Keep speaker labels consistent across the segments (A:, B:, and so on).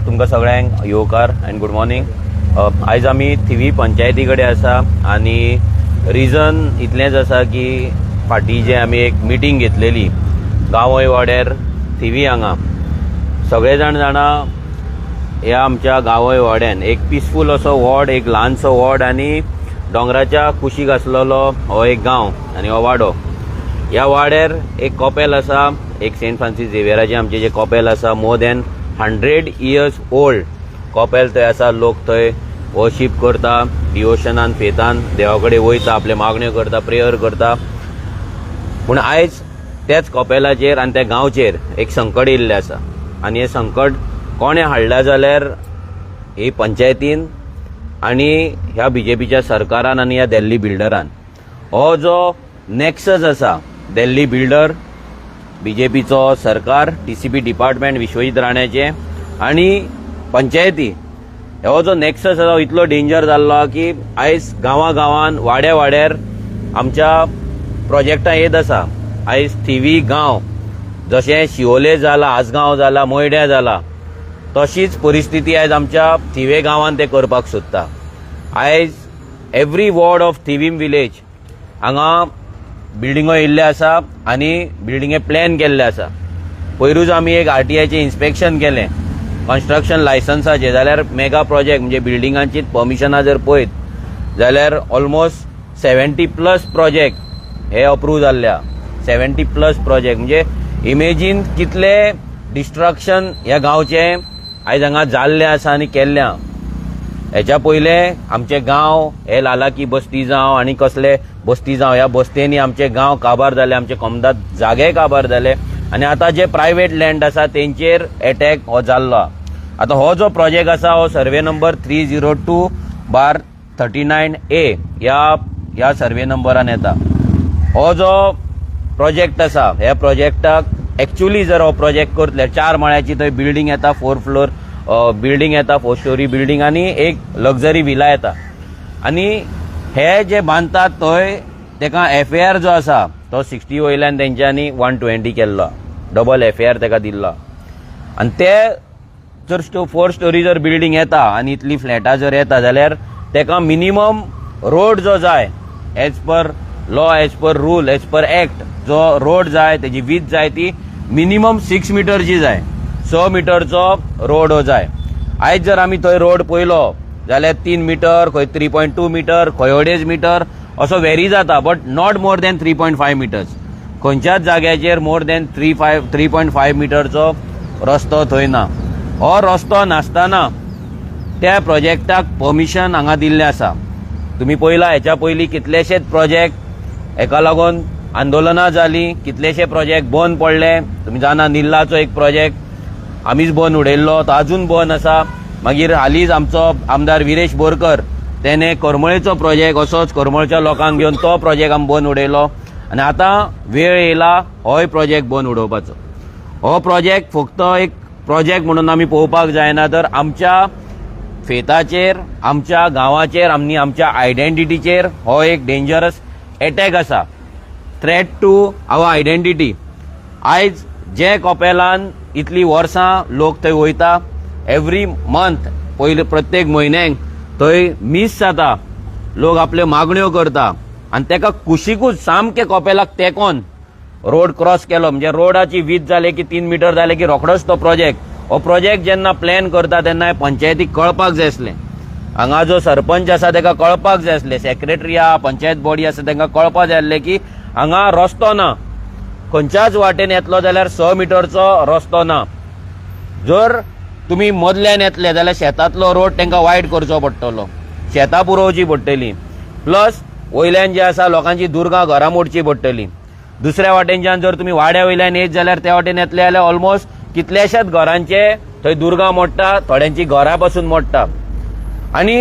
A: तुमकां सगळ्यांक येवकार एंड गुड मॉर्निंग. आयज आमी थिवी पंचायती कडेन आसा आनी रिजन इतलेंच आसा की फाटीं जे आमी एक मिटींग घेतलेली गांवय वाड्यार थिवी हांगा सगळे जाणा ह्या आमच्या गांवय वाड्यान एक पिसफूल असो वॉर्ड, एक ल्हानसो वॉर्ड आनी दोंगराच्या कुशीक आसलेलो हो एक गांव आनी हो वाडो. ह्या वाड्यार एक कॉपेल आसा, एक सेंट फ्रांसीस झेवियराचें आमचें जे कॉपेल आसा, मोर दॅन 100 years ओल्ड कॉपेल थंय आसा. लोक थंय वर्शीप करता, डिवोशनान फेतान देवा कडेन वयता, आपले मागण्यो करता, प्रेयर करता. पूण आयज त्याच कॉपेलाचेर आनी त्या गांवचेर एक संकट येयल्लें आसा आनी हें संकट कोणें हाडला जाल्यार ही पंचायतीन आनी ह्या बीजेपीच्या सरकारान आनी ह्या दिल्ली बिल्डरान. हो जो नेक्सस आसा, दिल्ली बिल्डर, बीजेपीचो सरकार, टीसीपी डिपार्टमेंट विश्वजीत राणेचे आनी पंचायती, हो जो नेक्सस आसा इतलो डेंजर जाल्लो की आयज गांवान वाड्यार आमच्या प्रोजेक्टां येत आसा. आयज थिवी गांव जशें शिवोले जाला, आसगांव जाला, मोयड्या जाला, तशीच परिस्थिती आयज आमच्या थिवे गांवान ते करपाक सोदता. आयज every ward of Thivim village हांगा बिल्डिंगो येयल्ले आसा आनी बिल्डिंगे प्लॅन केल्ले आसा. पयरूच आमी एक आरटीआयचें इन्स्पेक्शन केलें कन्स्ट्रक्शन लायसन्साचें. जाल्यार मेगा प्रोजेक्ट म्हणजे बिल्डिंगांची परमिशनां जर पळयत जाल्यार ऑलमोस्ट 70+ प्रोजेक्ट हे अप्रूव जाल्ल्या. 70+ प्रोजेक्ट म्हणजे इमेजीन कितले डिस्ट्रक्शन ह्या गांवचें आयज हांगा जाल्लें आसा आनी केल्लें. हेच्या पयले आमचे गांव हे लालाकी बस्ती जावं आनी कसले बस्ती जावं, ह्या बस्तेनी आमचे गांव काबार जाले, आमचे कोमदाद जागे काबार जाले आनी आतां जे प्रायवेट लँड आसा तेंचेर अटॅक हो जाल्लो. आतां हो जो प्रोजेक्ट आसा हो सर्वे नंबर 302/39A ह्या सर्वे नंबरान येता. हो जो प्रोजेक्ट आसा ह्या प्रोजेक्टाक एक्चुअली जर हो प्रोजेक्ट करतले 4 माळ्याची थंय बिल्डींग येता, 4 फ्लोर बिल्डींग येता, 4 स्टोरी बिल्डींग आनी एक लग्जरी विला येता. आनी हे जे बांदतात थंय तेका FAR जो आसा तो 60 वयल्यान तेंच्यांनी 120 केल्लो, डबल FAR तेका दिल्लो. आनी ते जर 4 स्टोरी जर बिल्डींग येता आनी इतली फ्लॅटां जर येता जाल्यार तेका मिनिमम रोड जो जाय as per law, as per rule, as per act जो रोड जाय तेजी वीथ जाय ती मिनिमम 6 मीटरची जाय. 6 मीटरचो रोड हो जाय. आयज जर आमी थंय रोड पयलो जाल्यार 3 मीटर, खंय 3.2 मीटर, खंय 2.5 मीटर असो व्हेरी जाता, but not more than 3.5 meters. खंयच्याच जाग्याचेर मोर दॅन 3.5 मीटरचो रस्तो थंय ना. हो रस्तो नासतना त्या प्रोजेक्टाक परमिशन हांगा दिल्लें आसा. तुमी पळयला हेच्या पयलीं कितलेशेच प्रोजेक्ट हेका लागून आंदोलनां जालीं, कितलेशे प्रोजेक्ट बंद पडले. तुमी जाणा निल्लाचो एक प्रोजेक्ट आमीच बंद उडयल्लो, तो अजून बंद आसा. मागीर हालींच आमचो आमदार विरेश बोरकर तेणे करमळेचो प्रोजेक्ट असोच करमळच्या लोकांक घेवन तो प्रोजेक्ट आमी बंद उडयलो आनी आतां वेळ येयला होय प्रोजेक्ट बंद उडोवपाचो. हो प्रोजेक्ट फक्त एक प्रोजेक्ट म्हणून आमी पळोवपाक जायना, तर आमच्या फेताचेर, आमच्या गांवाचेर आनी आमच्या आयडेंटिटीचेर हो एक डेंजरस अटॅक आसा. Threat to our identity. आयज जे कॉपेलान इतली वर्सां लोक थंय वयता, एवरी मंथ पयले प्रत्येक म्हयन्याक थंय मिस जाता, लोक आपल्यो मागण्यो करता आनी तेका कुशीकूच सामके कॉपेलाक तेकोन रोड क्रॉस केलो. म्हणजे रोडाची वीथ जाले की 3 मीटर जाले की रोखडोच तो हो प्रोजेक्ट जेन्ना प्लॅन करता तेन्ना पंचायतीक कळपाक जाय आसलें. हांगा जो सरपंच आसा तेका कळपाक जाय आसलें, सेक्रेटरी आहा, पंचायत बॉडी आसा तेंकां कळपाक जाय आसलें की हांगा रस्तो ना, खंयच्याच वाटेन येतलो जाल्यार 6 मीटरचो रस्तो ना. जर तुमी मदल्यान येतले जाल्यार शेतांतलो रोड तांकां वायट करचो पडटलो, शेतां पुरोवची पडटली, प्लस वयल्यान जे आसा लोकांची दुर्गां घरां मोडची पडटली. दुसऱ्या वाटेनच्यान जर तुमी वाड्या वयल्यान येत जाल्यार त्या वाटेन येतले जाल्यार ऑलमोस्ट कितल्याशाच घरांचे थंय दुर्गां मोडटा, थोड्यांची घरां पासून मोडटा. आनी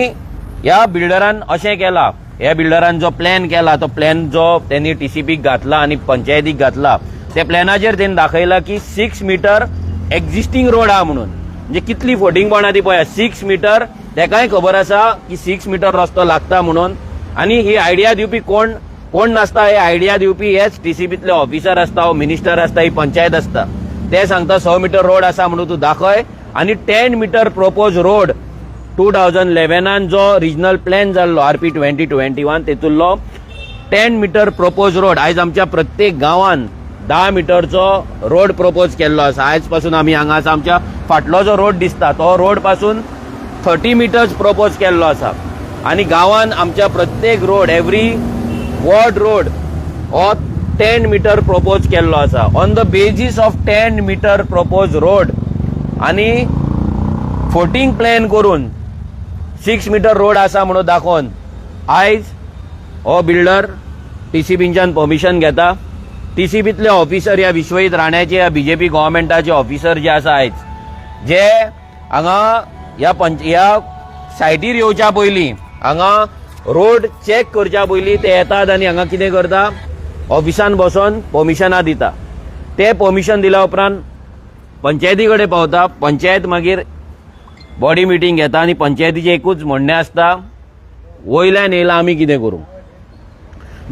A: ह्या बिल्डरान अशें केलां, ह्या बिल्डरान जो प्लॅन केला तो प्लॅन जो त्यांनी टीसीपीक घातला आनी पंचायतीक घातला, त्या प्लॅनाचेर तेणी दाखयला की 6 मीटर एक्झिस्टिंग रोड आहा म्हणून. म्हणजे कितली फोटिंगपणां ती पळया. 6 मीटर तेकाय खबर आसा की 6 मीटर रस्तो लागता म्हणून. आनी ही आयडिया दिवपी कोण नासता, हे आयडिया दिवपी हेच टीसीपीतले ऑफिसर आसता, मिनिस्टर आसता, ही पंचायत आसता. ते सांगता 6 मीटर रोड आसा म्हणून तूं दाखय आनी 10 मीटर प्रोपोज रोड 2011 जो रिजनल प्लॅन जाल्लो RP 2021 तेतूंतलो 10 मीटर प्रोपोज रोड आयज आमच्या प्रत्येक गांवांत 10 मीटरचो रोड प्रोपोज केल्लो आसा. आयज पासून आमी हांगा आसा आमच्या फाटलो जो रोड दिसता तो रोड पासून 30 मीटर्स प्रोपोज केल्लो आसा. आनी गांवांत आमच्या प्रत्येक रोड एवरी वॉर्ड रोड हो 10 मीटर प्रोपोज केल्लो आसा. On the basis of 10 meter propose road आनी फोटींग प्लॅन करून 6 मीटर रोड आसा म्हणून दाखोवन आयज हो बिल्डर TCBच्यान परमिशन घेता. TCBतले ऑफिसर ह्या विश्वजीत राण्याचे ह्या BJP गव्हर्मेंटाचे ऑफिसर जे आसा आयज जे हांगा ह्या सायटीर येवच्या पयलीं हांगा रोड चेक करच्या पयलीं ते येतात आनी हांगा कितें करता ऑफिसान बसून परमिशनां दिता. ते परमिशन दिल्या उपरांत पंचायती कडेन पावता. पंचायत मागीर बॉडी मिटींग घेता आनी पंचायतीचें एकूच म्हणणें आसता वयल्यान येयला आमी कितें करूं.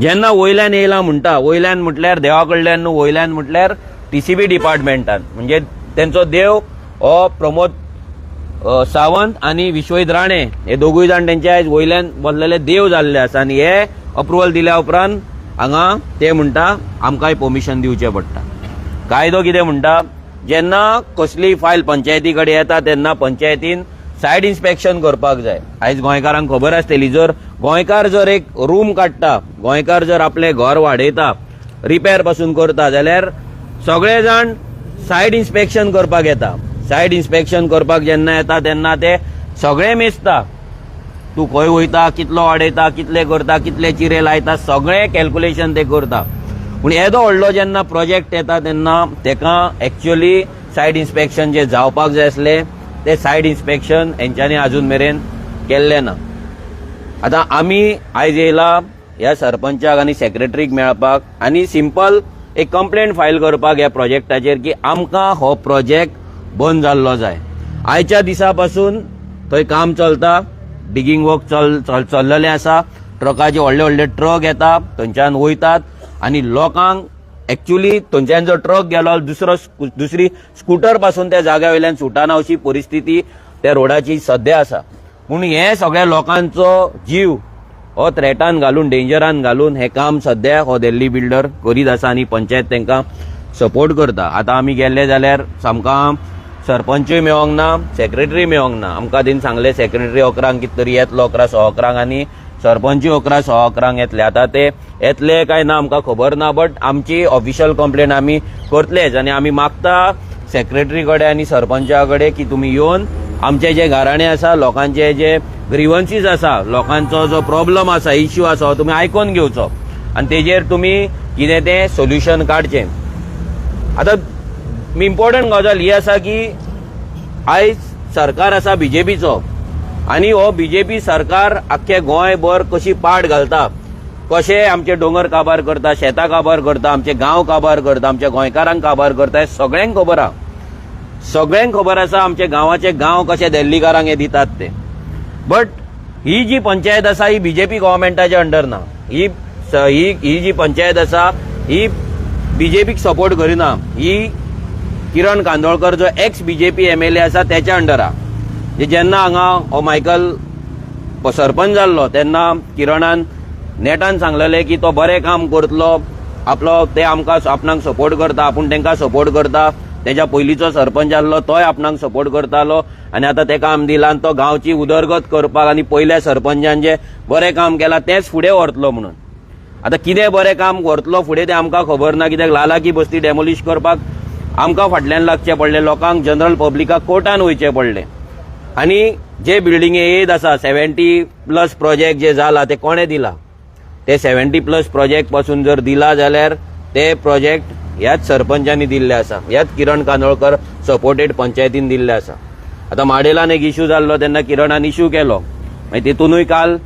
A: जेन्ना वयल्यान येयला म्हणटा वयल्यान म्हटल्यार देवा कडल्यान न्हू वयल्यान म्हटल्यार TCB डिपार्टमेंटान म्हणजे तेंचो देव हो प्रमोद सावंत आनी विश्वजीत राणे हे दोगूय जाण तेंचे आयज वयल्यान बसलेले देव जाल्ले आसा आनी हे अप्रुवल दिल्या उपरांत हांगा ते म्हणटा आमकांय परमिशन दिवचें पडटा. कायदो कितें म्हणटा जेन्ना कसलीय फायल पंचायती कडेन येता तेन्ना पंचायतीन सायड इन्स्पेक्शन करपाक जाय. आयज गोंयकारांक खबर आसतली जर गोंयकार जर एक रूम काडटा गोंयकार जर आपलें घर वाडयता रिपेर पासून करता जाल्यार सगळे जाण सायड इन्स्पेक्शन करपाक येता. सायड इन्स्पेक्शन करपाक जेन्ना येता तेन्ना ते सगळे मेजता. तूं खंय वयता कितलो वाडयता कितले करता कितले चिरे लायता सगळे कॅल्क्युलेशन ते करता. पूण येदो व्हडलो जेन्ना प्रोजेक्ट येता तेन्ना तेका एक्च्युअली सायड इन्स्पेक्शन जे जावपाक जाय आसले ते सायड इन्स्पेक्शन हेंच्यांनी अजून मेरेन केल्ले ना. आतां आमी आयज येयला ह्या सरपंचाक आनी सेक्रेटरीक मेळपाक आनी सिंपल एक कंप्लेंट फायल करपाक ह्या प्रोजेक्टाचेर की आमकां हो प्रोजेक्ट बंद जाल्लो जाय. आयच्या दिसा पासून थंय काम चलता डिगींग वर्क चल्लेलें आसा. ट्रकाचे व्हडले व्हडले ट्रक येता थंयच्यान वयतात आनी लोकांक एक्च्युअली थंयच्यान जर ट्रक गेलो दुसरी स्कूटर पासून त्या जाग्या वयल्यान सुटना अशी परिस्थिती त्या रोडाची सध्या आसा. पूण हे सगळ्या लोकांचो जीव हो थ्रेटान घालून डेंजरान घालून हे काम सध्या हो दिल्ली बिल्डर करीत आसा आनी पंचायत तांकां सपोर्ट करता. आतां आमी गेल्ले जाल्यार आमकां सरपंचूय मेळोंक ना सेक्रेटरी मेळोंक ना. आमकां दिन सांगले सेक्रेटरी 11 कितें तरी येतलो 11:15 आनी सरपंचूय 11:15 येतले. आतां ते येतले काय ना आमकां खबर ना बट आमची ऑफिशियल कंप्लेंट आमी करतलेच आनी आमी मागता सेक्रेटरी कडेन आनी सरपंचा कडेन की तुमी येवन आमचे जे घराणे आसा लोकांचे जे ग्रीवन्सीस आसा लोकांचो जो प्रॉब्लम आसा इश्यू आसा तुमी आयकून घेवचो आनी तेजेर तुमी कितें तें सोल्युशन काडचें. आतां इम्पॉर्टंट गजाल ही आसा की आयज सरकार आसा BJPचो आनी हो BJP सरकार आख्खे गोंयभर कशी पाड घालता कशे आमचे दोंगर काबार करता शेतां काबार करता आमचे गांव काबार करता आमच्या गोंयकारांक काबार करता हे सगळ्यांक खबर आहा. सगळ्यांक खबर आसा आमचे गांवाचे गांव कशे दिल्लीकारांक हे दितात ते. बट ही जी पंचायत आसा ही BJP गव्हर्मेंटाच्या अंडर ना. ही जी पंचायत आसा ही BJPक सपोर्ट करिना. ही किरण कांदोळकर जो एक्स BJP MLA आसा त्याच्या अंडर आहा. जेन्ना हांगा हो मायकल सरपंच जाल्लो तेन्ना किरणान नेटान सांगलेलें की तो बरें काम करतलो आपलो ते आमकां आपणाक सपोर्ट करता आपूण तांकां सपोर्ट करता. तेच्या पयलींचो सरपंच आसलो तोय आपणाक सपोर्ट करतालो आनी आतां ते काम दिलां आनी तो गांवची उदरगत करपाक आनी पयल्या सरपंचान जे बरें काम केलां तेंच फुडें व्हरतलो म्हणून. आतां कितें बरें काम व्हरतलो फुडें तें आमकां खबर ना कित्याक लालाकी बस्ती डेमोलिश करपाक आमकां फाटल्यान लागचें पडलें लोकांक जनरल पब्लिकाक कोर्टान वयचें पडलें. आनी जे बिल्डिंगे येत आसा 70+ प्रोजेक्ट जे जाला ते कोणें दिला ते 70+ प्रोजेक्ट पासून जर दिला जाल्यार ते प्रोजेक्ट ह्याच सरपंचांनी दिल्ले आसा ह्याच किरण कांदोळकर सपोर्टेड पंचायतीन दिल्ले आसा. आतां माडेलान एक इश्यू जाल्लो तेन्ना किरणान इश्यू केलो मागीर तितूनय काल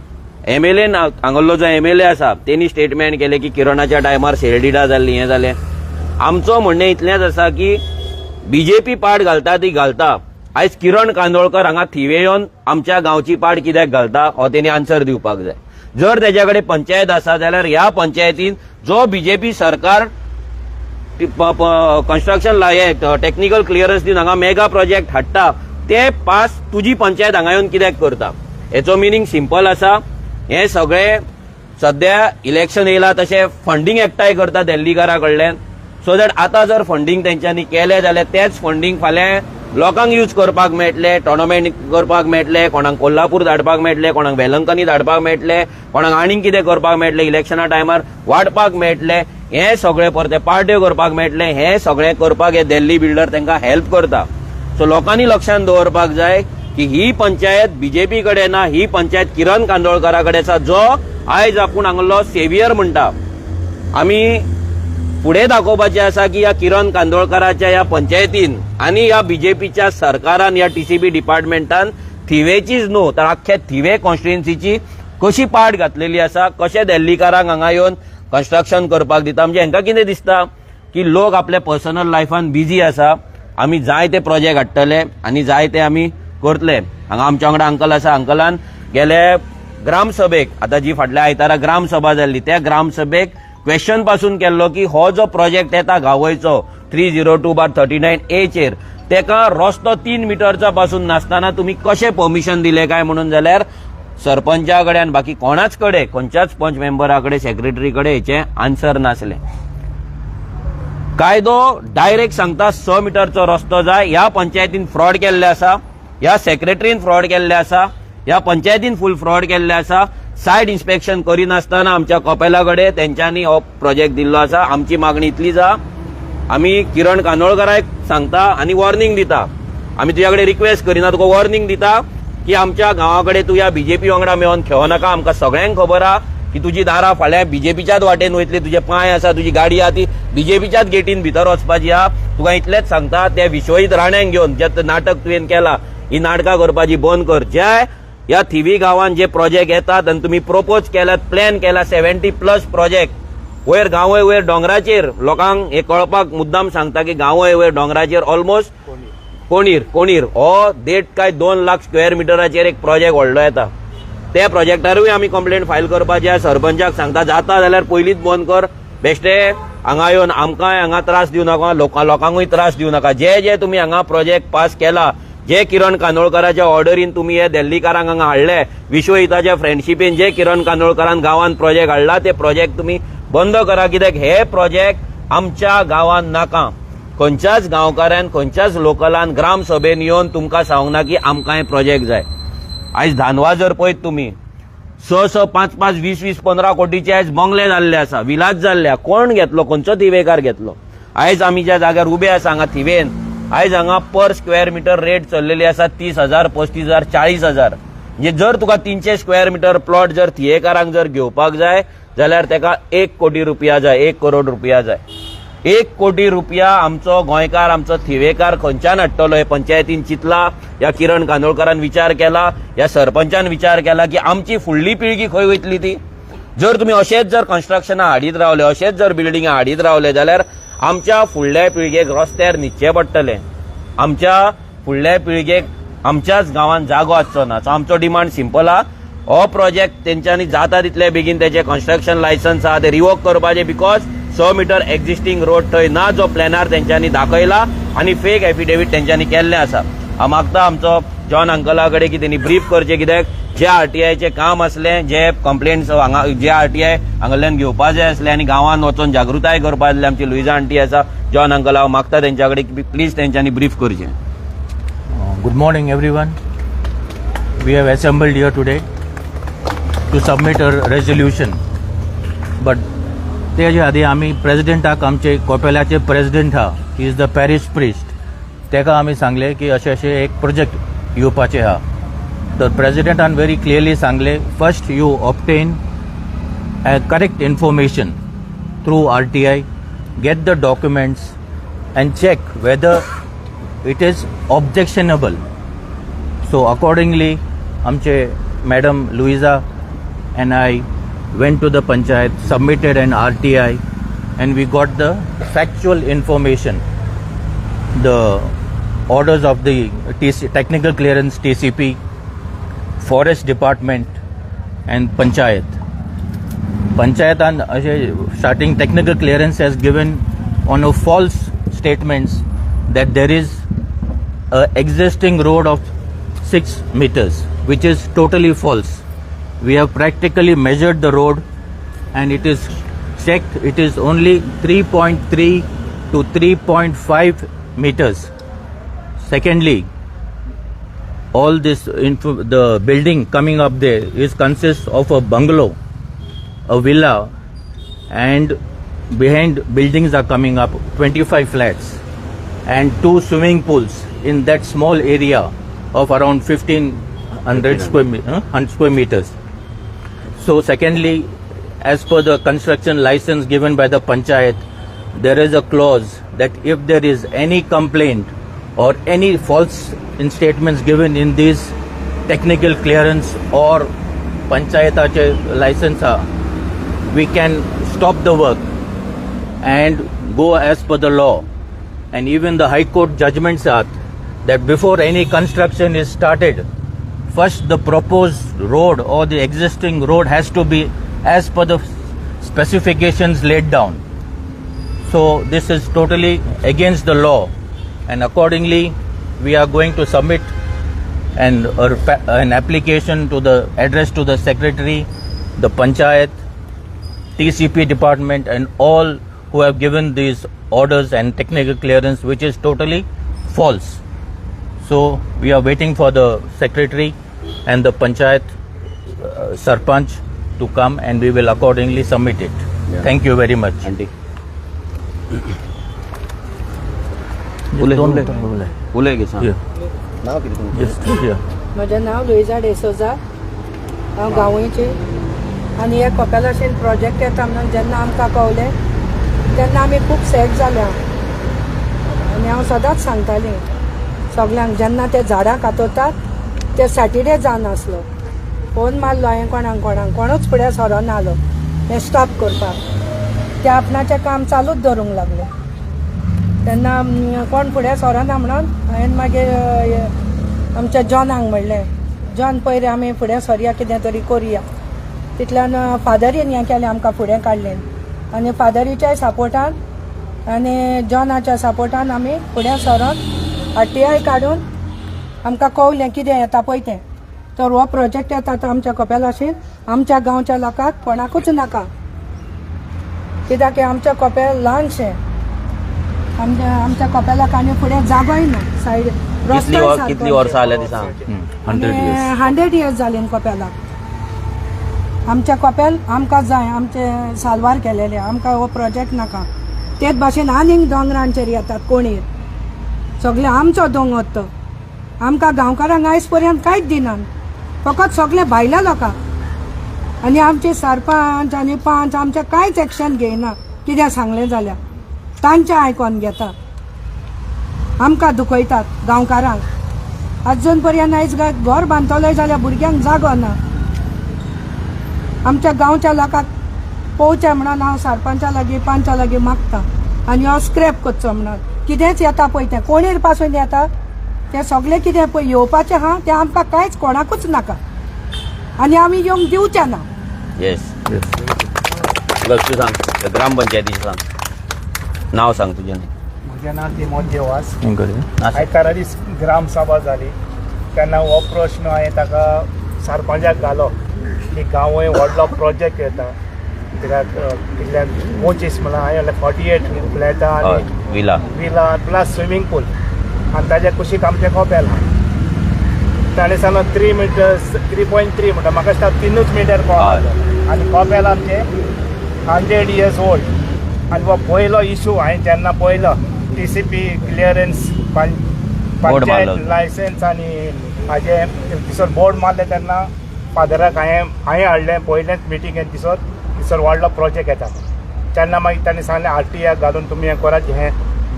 A: MLA हांगलो जो MLA आसा तेणी स्टेटमेंट केले की किरणाच्या टायमार सेलडिडा जाल्ली हें जालें. आमचो म्हणणें इतलेंच आसा की BJP पाड घालता ती घालता. आयज किरण कांदोळकर हांगा थिवे येवन आमच्या गांवची पाड कित्याक घालता हो तेणी आन्सर दिवपाक जाय. जर तेच्या कडेन पंचायत आसा जाल्यार ह्या पंचायतीन जो BJP सरकार कन्स्ट्रक्शन टेक्निकल क्लियरन्स दिवन हांगा मेगा प्रोजेक्ट हाडटा ते पास तुजी पंचायत हांगा येवन कित्याक करता. हेचो मिनींग सिंपल आसा. हे सगळे सध्या इलेक्शन येयला तशें फंडींग एकठांय करता दिल्लीकारा कडल्यान, सो दॅट आतां जर फंडींग तेंच्यांनी केलें जाल्यार तेच फंडींग फाल्यां लोकांक यूज करपाक मेळटले, टोर्नामेंट करपाक मेळटले, कोणाक कोल्हापूर धाडपाक मेळटले, कोणाक वेलंकनी धाडपाक मेळटले, कोणाक आनीक कितें करपाक मेळटले, इलेक्शना टायमार वाडपाक मेळटले, हे सगळे परते पार्ट्यो करपाक मेळटले. हे सगळे करपाक हे दिल्ली बिल्डर तांकां हेल्प करता. सो लोकांनी लक्षांत दवरपाक जाय की ही पंचायत बीजेपी कडेन ना, ही पंचायत किरण कांदोळकरा कडेन आसा, जो आयज आपूण हांगलो सेवियर म्हणटा. आमी पुढे दाखोवपाचें आसा की ह्या किरण कांदोळकराच्या ह्या पंचायतीन आनी ह्या बीजेपीच्या सरकारान ह्या टीसीबी डिपार्टमेंटान थिवेचीच न्हू तर आख्ख्या थिवे कॉन्स्टिट्युएन्सीची कशी पाड घातलेली आसा, कशे दिल्लीकारांक हांगा येवन कन्स्ट्रक्शन करपाक दिता. म्हणजे हांकां कितें दिसता की लोक आपल्या पर्सनल लायफान बिजी आसा, आमी जाय ते प्रोजेक्ट हाडटले आनी जाय ते आमी करतले. हांगा आमच्या वांगडा अंकल आसा. अंकलान गेले ग्रामसभेक, आतां जी फाटल्या आयतारा ग्रामसभा जाल्ली, त्या ग्रामसभेक क्वेश्चन पासून केल्लो की हो जो प्रोजेक्ट येता गांवयचो 302/39A चेर, तेका रस्तो 3 मिटरचा पासून नासतना तुम्ही कशें परमिशन दिले काय म्हणून, जाल्यार सरपंचा कडेन बाकी कोणाच कडेन, खंयच्याच पंच मेंबरा कडेन, सेक्रेटरी कडेन हेचे आन्सर नासले. कायदो डायरेक्ट सांगता 6 मिटरचो रस्तो जाय. ह्या पंचायतीन फ्रॉड केल्ले आसा, ह्या सेक्रेटरीन फ्रॉड केल्ले आसा, ह्या पंचायतीन फुल फ्रॉड केल्ले आसा. सायड इन्स्पेक्शन करिनासतना आमच्या कपेला कडेन तेंच्यांनी हो प्रोजेक्ट दिल्लो आसा. आमची मागणी इतलीच आसा, आमी किरण कांदोळकराक सांगता आनी वॉर्निंग दिता. आमी तुज्या कडेन रिक्वेस्ट करिना, तुका वॉर्निंग दिता की आमच्या गांवा कडेन तूं ह्या बीजेपी वांगडा मेळोन खेळो नाका. आमकां सगळ्यांक खबर आहा की तुजी दारां फाल्यां बीजेपीच्याच वाटेन वयतली, तुजे पांय आसा, तुजी गाडी आहा ती बीजेपीच्याच गेटीन भितर वचपाची आहा. तुका इतलेंच सांगता, त्या विश्वजीत राण्यांक घेवन जे नाटक तुवें केला, ही नाटकां करपाची बंद कर. जे ह्या थिवी गांवांत जे प्रोजेक्ट येतात आनी तुमी प्रपोज केल्यात, प्लॅन केला 70+ प्रोजेक्ट वयर गांवय वयर डोंगराचेर, लोकांक हे कळपाक मुद्दाम सांगता की गांवय वयर डोंगराचेर ऑलमोस्ट कोणीर हो 1.5 काय 2 लाख स्क्वेअर मिटराचेर एक प्रोजेक्ट व्हडलो येता. त्या प्रोजेक्टारूय आमी कंप्लेंट फायल करपाची. सरपंचाक सांगता जाता जाल्यार पयलींच बंद कर, बेश्टे हांगा येवन आमकांय हांगा त्रास दिवं नाका, लोकांकूय त्रास दिवं नाका. जे तुमी हांगा प्रोजेक्ट पास केला, जे किरण कांदोळकराच्या ऑर्डरीन तुम्ही हे दिल्लीकारांक हांगा हाडले, विश्वहिताच्या फ्रेंडशिपीन जे किरण कांदोळकरान गांवांत प्रोजेक्ट हाडला, ते प्रोजेक्ट तुम्ही बंद करा. कित्याक हे प्रोजेक्ट आमच्या गांवांत नाका. खंयच्याच गांवकारान, खंयच्याच लोकलान ग्रामसभेन येवन तुमकां सांगूंक ना की आमकां हे प्रोजेक्ट जाय. आयज धानवा जर पळयत तुमी 6, 5, 20, 15 कोटीचे आयज बंगले जाल्ले आसा, विलाज जाल्ल्या. कोण घेतलो, खंयचो थिवेकार घेतलो? आयज आमी ज्या जाग्यार उबे आसा हांगा थिवेन, आयज हांगा पर स्क्वेअर मिटर रेट चल्लेली आसा 30,000, 35,000, 40,000. म्हणजे जर तुका 300 स्क्वेअर मिटर प्लॉट जर थियेकारांक जर घेवपाक जाय जाल्यार तेका 1 कोटी रुपया जाय, 1 करोड रुपया जाय. 1 कोटी रुपया आमचो गोंयकार, आमचो थिवेकार खंयच्यान हाडटलो? हे पंचायतीन चिंतला, ह्या किरण कांदोळकरान विचार केला, ह्या सरपंचान विचार केला की आमची फुडली पिळगी खंय वयतली ती? जर तुम्ही अशेंच जर कन्स्ट्रक्शनां हाडीत रावले, अशेंच जर बिल्डिंगा हाडीत रावले जाल्यार आमच्या फुडल्या पिळगेक रस्त्यार न्हिदचें पडटलें. आमच्या फुडल्या पिळगेक आमच्याच गांवांत जागो आसचो ना. सो आमचो डिमांड सिंपल आहा, हो प्रोजेक्ट तेंच्यांनी जाता तितले बेगीन तेचे कन्स्ट्रक्शन लायसन्स आहा ते रिवोक करपाचे. बिकॉज 6 मिटर एक्झिस्टिंग रोड थंय ना, जो प्लॅनार तेंच्यांनी दाखयला आनी फेक एफिडेविट तेंच्यांनी केल्लें आसा. हांव मागता आमचो जॉन अंकला कडेन की तेणी ब्रीफ करचें, कित्याक जे आरटीआयचें काम असलें, जे कंप्लेंट्स हांगा जे आरटीआय हांगाल्यान घेवपाचें आसलें आनी गांवांत वचून जागृताय करपा जाय, आमची लुईजा आंटी आसा, जॉन अंकल, हांव मागता तेंच्या कडेन प्लीज तेंच्यांनी ब्रीफ करचें.
B: Good morning everyone. We have assembled here today to submit a resolution. But तेजे आदी आमी प्रेसिडेंटाक, आमचे कोपेलाचे प्रेसिडेंट हा, he is the parish priest, तेका आमी सांगले की अशें एक प्रोजेक्ट येवपाचें हा. तर प्रेसिडेंटान व्हेरी क्लियरली सांगले, first you obtain correct information through RTI, get the documents and check whether it is objectionable. So accordingly, amche Madam Louisa and I went to the panchayat, submitted an RTI, and we got the factual information, the orders of the technical clearance TCP, forest department and panchayat. Panchayat and starting technical clearance has given on a false statements that there is a existing road of 6 meters, which is totally false. We have practically measured the road and it is checked. It is only 3.3 to 3.5 meters. Secondly, all this the building coming up there is consists of a bungalow, a villa, and behind buildings are coming up 25 flats and 2 swimming pools in that small area of around 1500 square meters. So secondly, as per the construction license given by the panchayat, there is a clause that if there is any complaint or any false statements given in this technical clearance or panchayatache license, we can stop the work and go as per the law. And even the High Court judgments are that before any construction is started, first the proposed road or the existing road has to be as per the specifications laid down. So this is totally against the law, and accordingly we are going to submit an application to the address to the secretary, the panchayat, TCP department, and all who have given these orders and technical clearance, which is totally false. So we are waiting for the secretary and the panchayat sarpanch to come, and we will accordingly submit it.
A: Yeah.
B: Thank you very much.
A: Auntie.
B: Here. Just here.
C: म्हजें नांव Luisa डेसोजा, हांव गांवयची, आनी हे कॉपेलाशेन project येता म्हणून जेन्ना आमकां कळलें तेन्ना आमी खूब सॅड जाल्या. आनी हांव सदांच सांगतालीं सगल्यांक, जेन्ना ते झाडां कातोतात ते सॅटर्डे जावनासलो. फोन मारलो हांवें कोणूच फुडें सरोना आलो हें स्टॉप करपाक. ते आपणाचें काम चालूच दवरूंक लागलें. तेन्ना कोण फुडें सरोना म्हणून हांवें मागीर आमच्या जॉनाक म्हणलें, जॉन पयर आमी फुडें सरया, कितें तरी करुया. तितल्यान फादरीन हें केलें, आमकां फुडें काडलें. आनी फादरीच्या सपोर्टान आनी जॉनाच्या सपोर्टान आमी फुडें सरोन RTI काडून आमकां कळलें कितें येता पळय तें. तर हो प्रोजेक्ट येता तो आमच्या कपेलाशेन आमच्या गांवच्या लोकांक कोणाकूच नाका, कित्याक आमचें कपेल ल्हानशें. आमच्या कपेलाक आनी फुडें जागोय ना. सायड
A: कितली वर्सां जाल्या ती सांग.
C: 100 years जालीं कपेलाक. आमच्या कपेल आमकां जाय, आमचे सालवार केलेले, आमकां हो प्रोजेक्ट नाका. तेच भाशेन आनीक दोंगरांचेर येतात कोणीर, सगळे आमचो दोंगर तो. आमकां गांवकारांक आयज पर्यंत कांयच दिनात, फकत सगळे भायल्या लोकांक. आनी आमचे सरपंच आनी पंच आमचे कांयच एक्शन घेयना. कितें सांगलें जाल्यार तांचें आयकोन घेता. आमकां दुखयतात गांवकारांक. अजून पर्यंत आयज घर बांदतले जाल्यार भुरग्यांक जागो ना. आमच्या गांवच्या लोकांक पोवचें म्हणून हांव सरपंचा लागीं पंचा लागीं मागता. आनी हो स्क्रॅप करचो म्हणून. कितेंच येता पळय तें कोणीर पासून येता तें सगळें कितें पळय येवपाचें आहा तें आमकां कांयच कोणाकूच नाका, आनी आमी येवंक दिवचें ना.
A: येस तूं सांग, ग्रामपंचायतीचें सांग, नांव सांग तुजें.
D: म्हजें नांव तिमोथ देवास.
B: Encourage.
D: आयतारा दीस ग्राम सभा जाली तेन्ना हो प्रश्न हांवें ताका सरपंचाक घालो की गांवय व्हडलो प्रोजेक्ट येता, कित्याक कितल्याक 25 म्हणल्यार हांवें 48 फ्लॅटां आनी
A: विला
D: प्लस स्विमींग पूल, आनी ताज्या कुशीक आमचें कपेल आहा. ताणें सांगलो 3 meters 3.3 म्हणटा. म्हाका दिसता 3 मीटर कपेल, आनी कपेल आमचें 100 years old. आनी हो पयलो इशू हांवें जेन्ना पळयलो TCP क्लियरन्स, पंचायत लायसन्स आनी हाजें थिसर बोर्ड मारलें तेन्ना फादराक हांवें हाडलें पयलेंच मिटिंगेन. थिसर व्हडलो प्रोजेक्ट येता तेन्ना मागीर ताणें सांगलें RTI घालून तुमी हें करात, हें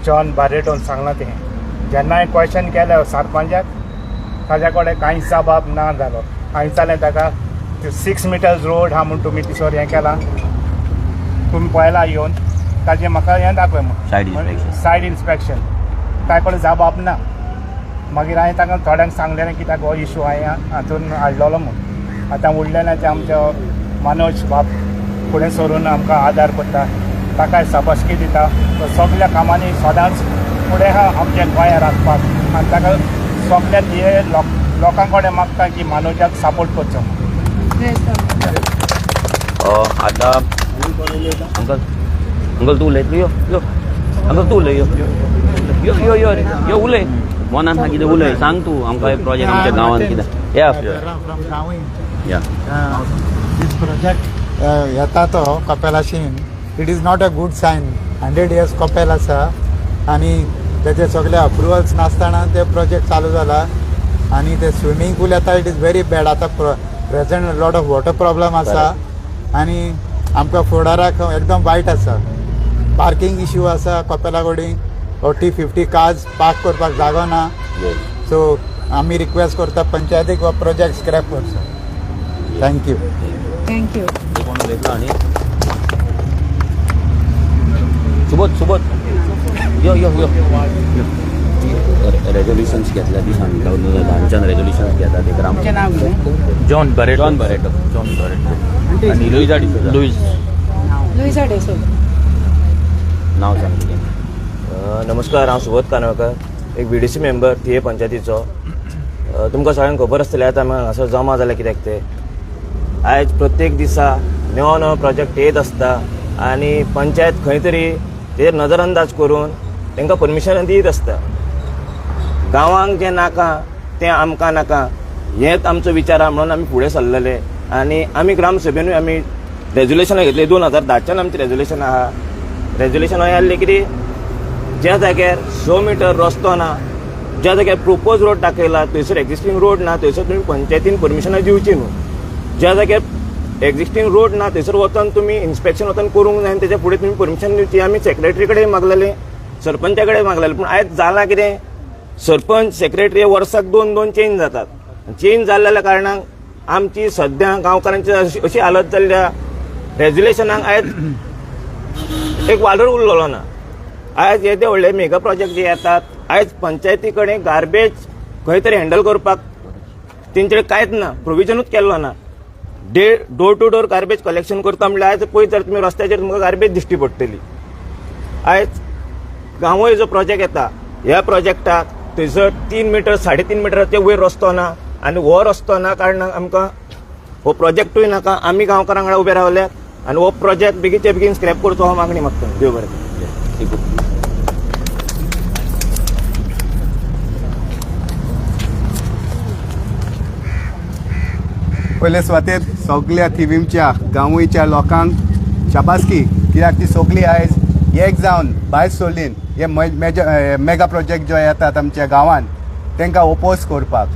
D: जॉन बारेटोन सांगलां तें. जेन्ना हांवें क्वेश्चन केलें सरपंचाक, ताज्या कडेन कांयच जबाब ना जालो. हांवें जालें ताका 6 meters रोड आहा म्हूण तुमी थिसर हें केलां, तुमी पळयलां येवन, ताजें म्हाका हें दाखय म्हणून सायड इन्स्पेक्शन. ताजे कडेन जबाब ना. मागीर हांवें ताका थोड्यांक सांगलेलें कित्याक हो इशू हांवें हातून हाडलेलो म्हूण. आतां उरलेलें तें आमचो मनोज बाब फुडें सरून आमकां आदार करता, ताकाय शाबासकी दिता. सगळ्या कामांनी सदांच फुडें आहा आमच्या गोंयांत राखपाक आनी ताका सगळ्यात हे लोकां कडेन मागता की मनोजाक सपोर्ट करचो.
A: आतां अंकल तूं उलयतलो यो अंकल तूं उलय यो उलय मनान हा कितें उलय सांग तूं आमकां हे प्रोजेक्ट आमच्या गांवांत कितें या
E: This project येता तो कपेलाशीन it is not a good sign 100 years कपेल आसा आनी तेजे सगळे अप्रुवल्स नासतना ते प्रोजेक्ट चालू जाला आनी ते स्विमींग पूल येता इट इज व्हेरी बॅड आतां present lot of water problem आसा आनी आमकां फुडाराक एकदम वायट आसा. पार्किंग इश्यू आसा कपेला कडेन 40-50 कार्स पार्क करपाक जागो ना. सो आमी रिक्वेस्ट करता पंचायतीक हो प्रोजेक्ट स्क्रॅप करचो. थँक्यू.
A: कोण उलयतलो आनी सुबोध यो रेजोल्युशन्स घेतल्या ती सांगता ल्हानच्यान रेजोल्युशन्स घेता ते ग्राम
B: जॉन बरेटो
A: आनी लुईजा डिसोजा
C: लुईजा डेसोजा.
A: नांव सांग
F: नमस्कार, हांव सुबोध कानवळकर, एक VDC मेंबर थिये पंचायतीचो. तुमकां सगळ्यांक खबर आसतलें आतां आमी हांगासर जमा जाल्यार कित्याक ते आयज प्रत्येक दिसा नवो प्रोजेक्ट येत आसता आनी पंचायत खंय तरी तेजेर नजरअंदाज करून तांकां परमिशन दीत आसता. गांवांक जें नाका तें आमकां नाका हेंच आमचो विचार आहा म्हणून आमी फुडें सरलेले आनी आमी ग्रामसभेनूय आमी रेजोल्युशनां घेतली. 2010च्यान आमचें रेजोल्युशन आहा. रेजोल्युशन अशें आहलें कितें ज्या जाग्यार 100 मीटर रस्तो ना, ज्या जाग्यार प्रोपोज रोड दाखयला थंयसर एक्झिस्टींग रोड ना, थंयसर तुमी पंचायतीन परमिशनां दिवची न्हू. ज्या जाग्यार एक्झिस्टींग रोड ना थंयसर वचून तुमी इन्स्पेक्शन वचून करूंक जाय आनी तेच्या फुडें तुमी परमिशन दिवची. आमी सेक्रेटरी कडेन मागलेलें, सरपंचा कडेन मागलेलें, पूण आयज जालां कितें सरपंच सेक्रेटरी वर्साक 2 चेंज जातात. चेंज जाल्ल्या कारणान आमची सद्या गांवकारांची अशी हालत जाल्ल्या रेजोल्युशनाक आयज एक वालोर उरलेलो ना. आयज येदे व्हडले मेगा प्रोजेक्ट जे येतात आयज पंचायती कडेन गार्बेज खंय तरी हँडल करपाक तेंचे कडेन कांयच ना, प्रोविजनूच केल्लो ना. Door to door garbage collection करता म्हणल्यार आयज पळयत जाल्यार तुमी रस्त्याचेर तुमकां गार्बेज दिश्टी पडटली. आयज गांवय जो प्रोजेक्ट येता ह्या प्रोजेक्टाक थंयसर 3 मीटर 3.5 मिटराचे वयर रस्तो ना आनी हो रस्तो ना कारणान आमकां हो प्रोजेक्टूय नाका. आमी गांवकारां वांगडा उबे रावल्यात आनी हो प्रोजेक्ट बेगीचे बेगीन स्क्रॅप करचो हो मागणी मागता. देव बरें.
G: पयले स्वातेर सगळ्या थिवीमच्या गांवच्या लोकांक शाबासकी कित्याक ती सगळी आयज एक जावन भायर सरलीन हे मेगा प्रोजेक्ट जो येतात आमच्या गांवांत तांकां ओपोज करपाक.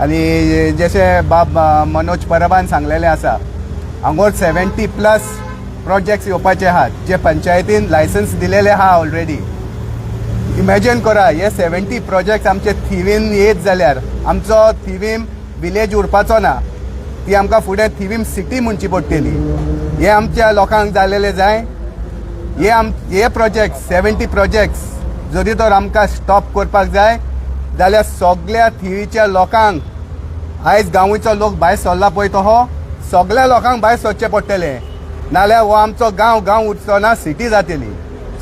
G: आनी जशें बाब मनोज परबान सांगलेलें आसा हांगोर 70+ प्रोजेक्ट्स येवपाचे आहात जे पंचायतीन लायसन्स दिलेले आहा ऑलरेडी. इमॅजिन करा हे 70 प्रोजेक्ट्स आमचे थिवीन येत जाल्यार आमचो थिवीम विलेज उरपाचो ना, ती आमकां फुडें थिवीम सिटी म्हणची पडटली. हे आमच्या लोकांक जालेले जाय. हे प्रोजेक्ट 70 प्रोजेक्ट्स जरी तर आमकां स्टॉप करपाक जाय जाल्यार सगळ्या थिवीच्या लोकांक आयज गांवचो लोक भायर सरला पळय तो हो सगळ्या लोकांक भायर सरचें पडटलें, नाल्यार हो आमचो गांव उरचो ना, सिटी जातली.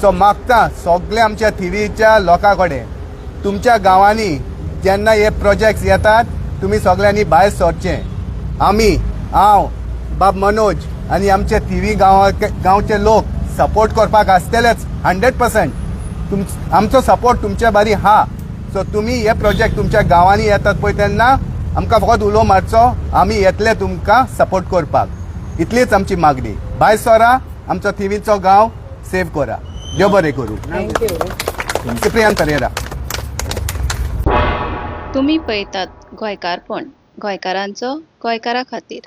G: सो मागता सगळ्या आमच्या थिवीच्या लोकां कडेन तुमच्या गांवांनी जेन्ना हे प्रोजेक्ट्स येतात तुमी सगळ्यांनी भायर सरचें. हांव बाब मनोज आनी आमचे थिवी गांवचे लोक सपोर्ट करपाक आसतलेच 100%. आमचो सपोर्ट तुमच्या बारी हा. सो तुमी हे प्रोजेक्ट तुमच्या गांवांनी येतात पळय तेन्ना आमकां फकत उलो मारचो, आमी येतले तुमकां सपोर्ट करपाक. इतलीच आमची मागणी. भायर सरा, आमचो थिवीचो गांव सेव करा. देव बरें करूं. किप्रियान तरेरा.
H: तुम्ही पळयतात गोंयकारपण, गोंयकारांचो गोंयकारा खातीर.